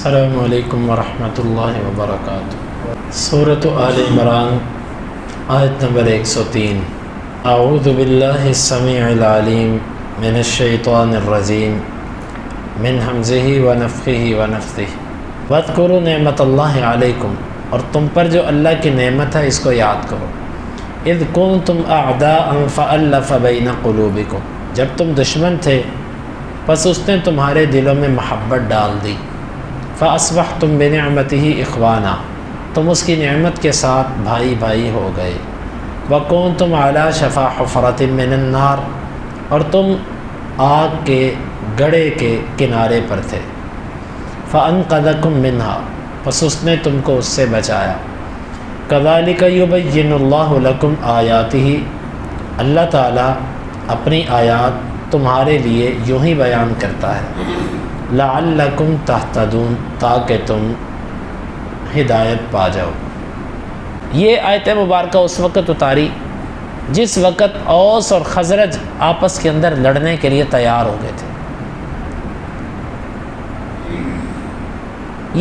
السلام علیکم ورحمۃ اللہ وبرکاتہ۔ سورۃ آل عمران آیت نمبر 103۔ اعوذ باللہ السمیع العلیم من الشیطان الرجیم من حمزہ ونفخہ ونفثہ۔ واذکروا نعمت اللہ علیکم، اور تم پر جو اللہ کی نعمت ہے اس کو یاد کرو۔ اذ کنتم اعداء فألف بین قلوبکم، جب تم دشمن تھے پس اس نے تمہارے دلوں میں محبت ڈال دی۔ فاصبحتم بنعمتہ اخوانا، تم اس کی نعمت کے ساتھ بھائی بھائی ہو گئے۔ وکنتم علی شفا حفرۃ من النار، اور تم آگ کے گڑھے کے کنارے پر تھے۔ فانقذکم منہا، پس اس نے تم کو اس سے بچایا۔ کذالک یبین اللہ لکم آیاتہ، اللہ تعالیٰ اپنی آیات تمہارے لیے یوں ہی بیان کرتا ہے۔ لعلکم تہتدون، تاکہ تم ہدایت پا جاؤ۔ یہ آیت مبارکہ اس وقت اتاری جس وقت اوس اور خزرج آپس کے اندر لڑنے کے لیے تیار ہو گئے تھے۔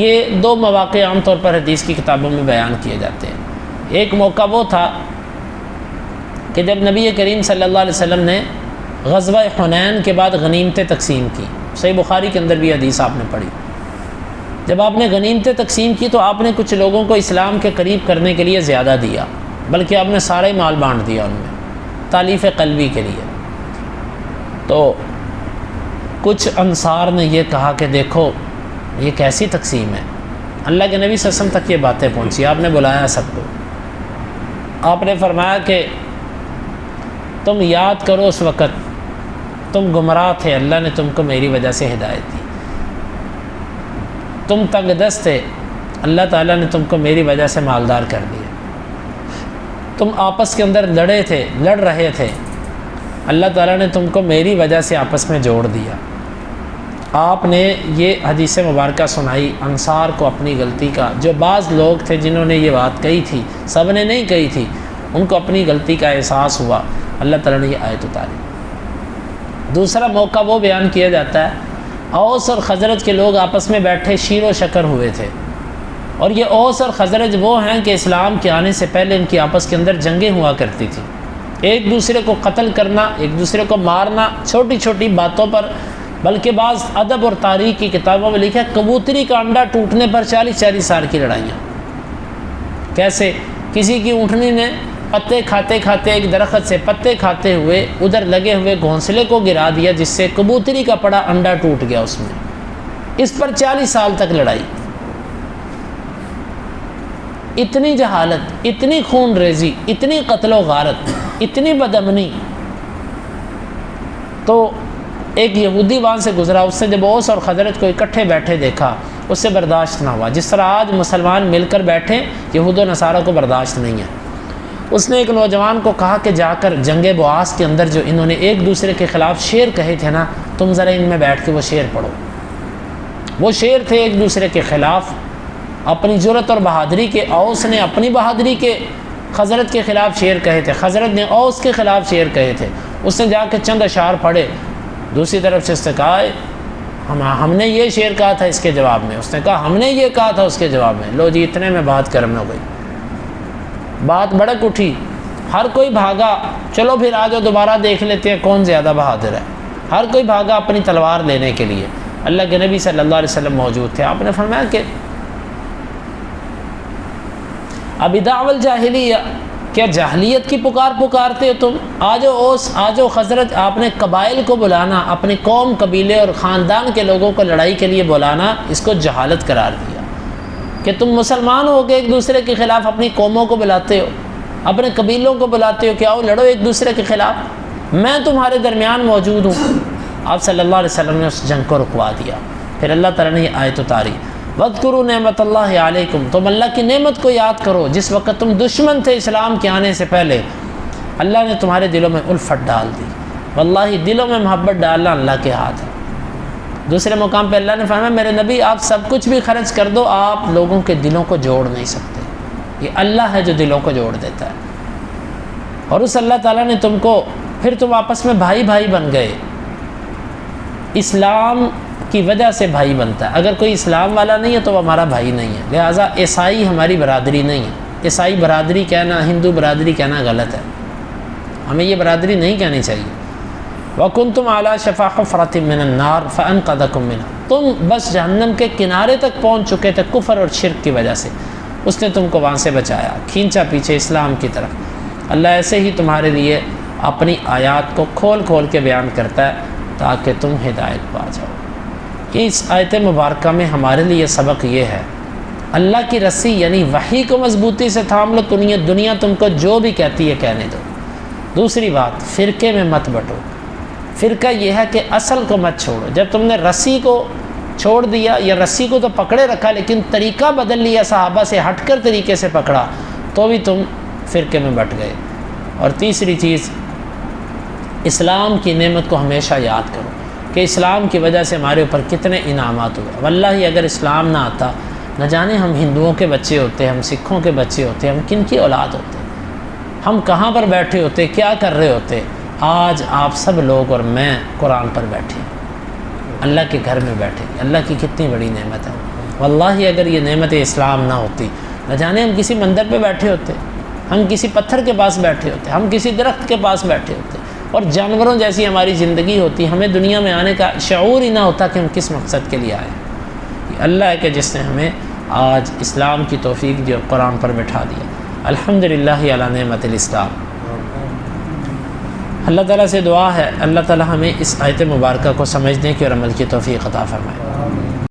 یہ دو مواقع عام طور پر حدیث کی کتابوں میں بیان کیے جاتے ہیں۔ ایک موقع وہ تھا کہ جب نبی کریم صلی اللہ علیہ وسلم نے غزوہ حنین کے بعد غنیمتیں تقسیم کی، صحیح بخاری کے اندر بھی حدیث آپ نے پڑھی۔ جب آپ نے غنیمتیں تقسیم کی تو آپ نے کچھ لوگوں کو اسلام کے قریب کرنے کے لیے زیادہ دیا، بلکہ آپ نے سارے مال بانٹ دیا ان میں تالیف قلبی کے لیے۔ تو کچھ انصار نے یہ کہا کہ دیکھو یہ کیسی تقسیم ہے، اللہ کے نبی صلی اللہ علیہ وسلم تک یہ باتیں پہنچی، آپ نے بلایا سب کو، آپ نے فرمایا کہ تم یاد کرو اس وقت تم گمراہ تھے، اللہ نے تم کو میری وجہ سے ہدایت دی۔ تم تنگ دست تھے، اللہ تعالیٰ نے تم کو میری وجہ سے مالدار کر دیا۔ تم آپس کے اندر لڑ رہے تھے، اللہ تعالیٰ نے تم کو میری وجہ سے آپس میں جوڑ دیا۔ آپ نے یہ حدیث مبارکہ سنائی انصار کو اپنی غلطی کا، جو بعض لوگ تھے جنہوں نے یہ بات کہی تھی، سب نے نہیں کہی تھی، ان کو اپنی غلطی کا احساس ہوا، اللہ تعالیٰ نے یہ آیت اتاری۔ دوسرا موقع وہ بیان کیا جاتا ہے، اوس اور خزرج کے لوگ آپس میں بیٹھے شیر و شکر ہوئے تھے، اور یہ اوس اور خزرج وہ ہیں کہ اسلام کے آنے سے پہلے ان کی آپس کے اندر جنگیں ہوا کرتی تھیں، ایک دوسرے کو قتل کرنا، ایک دوسرے کو مارنا، چھوٹی چھوٹی باتوں پر، بلکہ بعض ادب اور تاریخ کی کتابوں میں لکھا ہے کبوتری کا انڈا ٹوٹنے پر 40 سال کی لڑائیاں۔ کیسے؟ کسی کی اونٹنی نے پتے کھاتے کھاتے ایک درخت سے پتے کھاتے ہوئے ادھر لگے ہوئے گھونسلے کو گرا دیا، جس سے کبوتری کا پڑا انڈا ٹوٹ گیا اس میں، اس پر 40 سال تک لڑائی۔ اتنی جہالت، اتنی خون ریزی، اتنی قتل و غارت، اتنی بدامنی۔ تو ایک یہودی وہاں سے گزرا، اس سے جب اوس اور خزرج کو اکٹھے بیٹھے دیکھا اس سے برداشت نہ ہوا، جس طرح آج مسلمان مل کر بیٹھے یہود و نصارہ کو برداشت نہیں ہے۔ اس نے ایک نوجوان کو کہا کہ جا کر جنگ بعاث کے اندر جو انہوں نے ایک دوسرے کے خلاف شعر کہے تھے نا، تم ذرا ان میں بیٹھ کے وہ شعر پڑھو۔ وہ شعر تھے ایک دوسرے کے خلاف، اپنی جرأت اور بہادری کے۔ اوس نے اپنی بہادری کے خزرج کے خلاف شعر کہے تھے، خزرج نے اوس کے خلاف شعر کہے تھے۔ اس نے جا کے چند اشعار پڑھے، دوسری طرف سے اس نے کہا ہم نے یہ شعر کہا تھا اس کے جواب میں، اس نے کہا ہم نے یہ کہا تھا اس کے جواب میں۔ لو جی اتنے میں بات گرم ہو گئی، بات بڑک اٹھی، ہر کوئی بھاگا، چلو پھر آ جاؤ دوبارہ دیکھ لیتے ہیں کون زیادہ بہادر ہے۔ ہر کوئی بھاگا اپنی تلوار لینے کے لیے۔ اللہ کے نبی صلی اللہ علیہ وسلم موجود تھے، آپ نے فرمایا کہ ابداع الجاہلیہ، کیا جاہلیت کی پکارتے ہو تم؟ آجو اوس، آجو خزرج، آپ نے قبائل کو بلانا، اپنی قوم، قبیلے اور خاندان کے لوگوں کو لڑائی کے لیے بلانا، اس کو جہالت قرار دیا کہ تم مسلمان ہو کے ایک دوسرے کے خلاف اپنی قوموں کو بلاتے ہو، اپنے قبیلوں کو بلاتے ہو کہ آؤ لڑو ایک دوسرے کے خلاف، میں تمہارے درمیان موجود ہوں۔ آپ صلی اللہ علیہ وسلم نے اس جنگ کو رکوا دیا۔ پھر اللہ تعالیٰ نے یہ آیت اتاری، وَاذْكُرُوا نِعْمَتَ اللَّهِ عَلَيْكُمْ، تم اللہ کی نعمت کو یاد کرو جس وقت تم دشمن تھے اسلام کے آنے سے پہلے، اللہ نے تمہارے دلوں میں الفت ڈال دی۔ واللہ دلوں میں محبت ڈالنا اللہ کے ہاتھ ہے۔ دوسرے مقام پہ اللہ نے فرمایا میرے نبی آپ سب کچھ بھی خرچ کر دو، آپ لوگوں کے دلوں کو جوڑ نہیں سکتے، یہ اللہ ہے جو دلوں کو جوڑ دیتا ہے۔ اور اس اللہ تعالیٰ نے تم کو، پھر تم آپس میں بھائی بھائی بن گئے، اسلام کی وجہ سے بھائی بنتا ہے۔ اگر کوئی اسلام والا نہیں ہے تو وہ ہمارا بھائی نہیں ہے۔ لہٰذا عیسائی ہماری برادری نہیں ہے۔ عیسائی برادری کہنا، ہندو برادری کہنا غلط ہے، ہمیں یہ برادری نہیں کہنی چاہیے۔ وَكُنْتُمْ عَلَى شَفَا حُفْرَةٍ مِّنَ النَّارِ فَأَنْقَذَكُم مِّنْهَا، تم بس جہنم کے کنارے تک پہنچ چکے تھے کفر اور شرک کی وجہ سے، اس نے تم کو وہاں سے بچایا، کھینچا پیچھے اسلام کی طرف۔ اللہ ایسے ہی تمہارے لیے اپنی آیات کو کھول کھول کے بیان کرتا ہے تاکہ تم ہدایت پا جاؤ۔ اس آیت مبارکہ میں ہمارے لیے سبق یہ ہے، اللہ کی رسی یعنی وحی کو مضبوطی سے تھام لو، دنیا تم کو جو بھی کہتی ہے کہنے دو۔ دوسری بات، فرقے میں مت بٹو۔ فرقہ یہ ہے کہ اصل کو مت چھوڑو۔ جب تم نے رسی کو چھوڑ دیا یا رسی کو تو پکڑے رکھا لیکن طریقہ بدل لیا، صحابہ سے ہٹ کر طریقے سے پکڑا، تو بھی تم فرقے میں بٹ گئے۔ اور تیسری چیز، اسلام کی نعمت کو ہمیشہ یاد کرو کہ اسلام کی وجہ سے ہمارے اوپر کتنے انعامات ہوئے۔ واللہ اگر اسلام نہ آتا، نہ جانے ہم ہندوؤں کے بچے ہوتے، ہم سکھوں کے بچے ہوتے، ہم کن کی اولاد ہوتے، ہم کہاں پر بیٹھے ہوتے، کیا کر رہے ہوتے۔ آج آپ سب لوگ اور میں قرآن پر بیٹھے، اللہ کے گھر میں بیٹھے، اللہ کی کتنی بڑی نعمت ہے۔ واللہ اگر یہ نعمت اسلام نہ ہوتی، نہ جانے ہم کسی مندر پہ بیٹھے ہوتے، ہم کسی پتھر کے پاس بیٹھے ہوتے، ہم کسی درخت کے پاس بیٹھے ہوتے، اور جانوروں جیسی ہماری زندگی ہوتی، ہمیں دنیا میں آنے کا شعور ہی نہ ہوتا کہ ہم کس مقصد کے لیے آئے۔ یہ اللہ ہے کہ جس نے ہمیں آج اسلام کی توفیق دی اور قرآن پر بٹھا دیا۔ الحمدللہ علی نعمت الاسلام۔ اللہ تعالیٰ سے دعا ہے اللہ تعالیٰ ہمیں اس آیت مبارکہ کو سمجھنے کی اور عمل کی توفیق عطا فرمائے۔